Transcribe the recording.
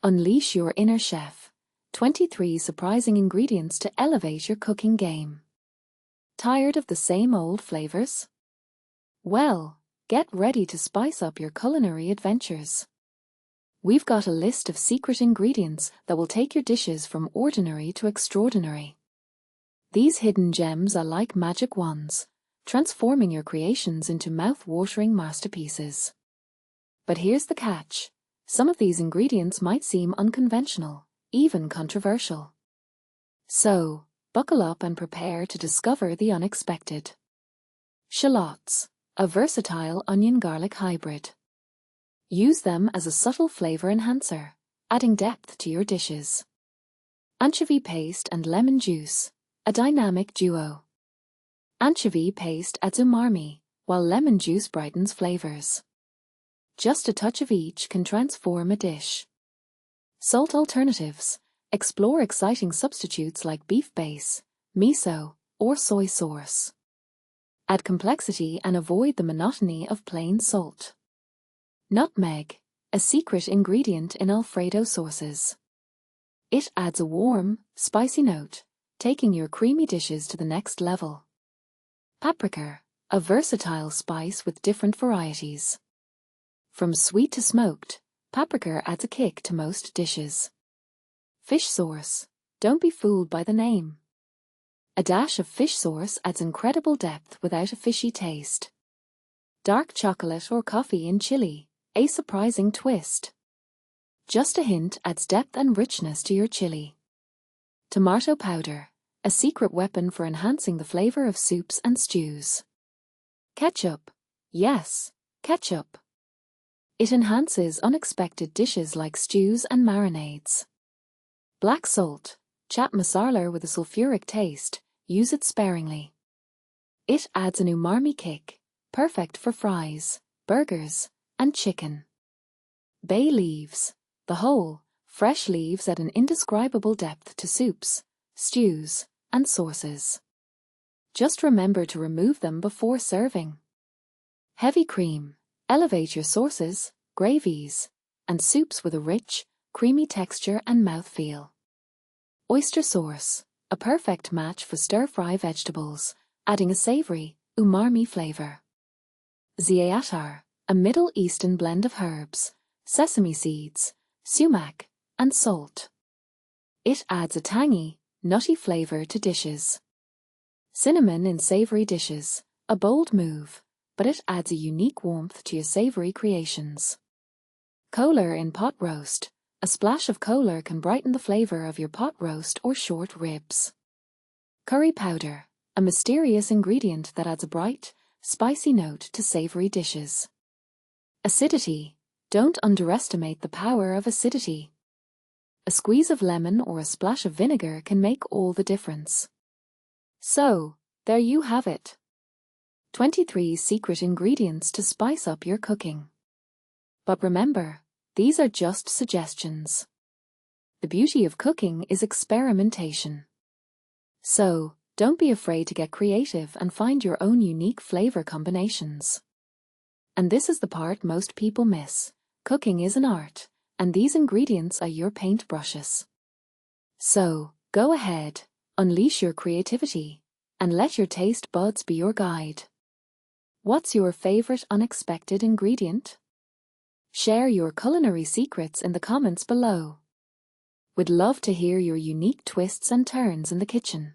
Unleash your inner chef. 23 surprising ingredients to elevate your cooking game. Tired of the same old flavors? Well, get ready to spice up your culinary adventures. We've got a list of secret ingredients that will take your dishes from ordinary to extraordinary. These hidden gems are like magic wands, transforming your creations into mouth-watering masterpieces. But here's the catch. Some of these ingredients might seem unconventional, even controversial. So, buckle up and prepare to discover the unexpected. Shallots, a versatile onion-garlic hybrid. Use them as a subtle flavor enhancer, adding depth to your dishes. Anchovy paste and lemon juice, a dynamic duo. Anchovy paste adds umami, while lemon juice brightens flavors. Just a touch of each can transform a dish. Salt alternatives. Explore exciting substitutes like beef base, miso, or soy sauce. Add complexity and avoid the monotony of plain salt. Nutmeg, a secret ingredient in Alfredo sauces. It adds a warm, spicy note, taking your creamy dishes to the next level. Paprika, a versatile spice with different varieties. From sweet to smoked, paprika adds a kick to most dishes. Fish sauce. Don't be fooled by the name. A dash of fish sauce adds incredible depth without a fishy taste. Dark chocolate or coffee in chili, a surprising twist. Just a hint adds depth and richness to your chili. Tomato powder, a secret weapon for enhancing the flavor of soups and stews. Ketchup. Yes, ketchup. It enhances unexpected dishes like stews and marinades. Black salt, chat masala with a sulfuric taste, use it sparingly. It adds an umami kick, perfect for fries, burgers, and chicken. Bay leaves, the whole, fresh leaves add an indescribable depth to soups, stews, and sauces. Just remember to remove them before serving. Heavy cream. Elevate your sauces, gravies, and soups with a rich, creamy texture and mouthfeel. Oyster sauce, a perfect match for stir-fry vegetables, adding a savory, umami flavor. Za'atar, a Middle Eastern blend of herbs, sesame seeds, sumac, and salt. It adds a tangy, nutty flavor to dishes. Cinnamon in savory dishes, a bold move, but it adds a unique warmth to your savory creations. Kolar in pot roast. A splash of kolar can brighten the flavor of your pot roast or short ribs. Curry powder, a mysterious ingredient that adds a bright, spicy note to savory dishes. Acidity. Don't underestimate the power of acidity. A squeeze of lemon or a splash of vinegar can make all the difference. So, there you have it. 23 secret ingredients to spice up your cooking. But remember, these are just suggestions. The beauty of cooking is experimentation. So, don't be afraid to get creative and find your own unique flavor combinations. And this is the part most people miss. Cooking is an art, and these ingredients are your paintbrushes. So, go ahead, unleash your creativity, and let your taste buds be your guide. What's your favorite unexpected ingredient? Share your culinary secrets in the comments below. We'd love to hear your unique twists and turns in the kitchen.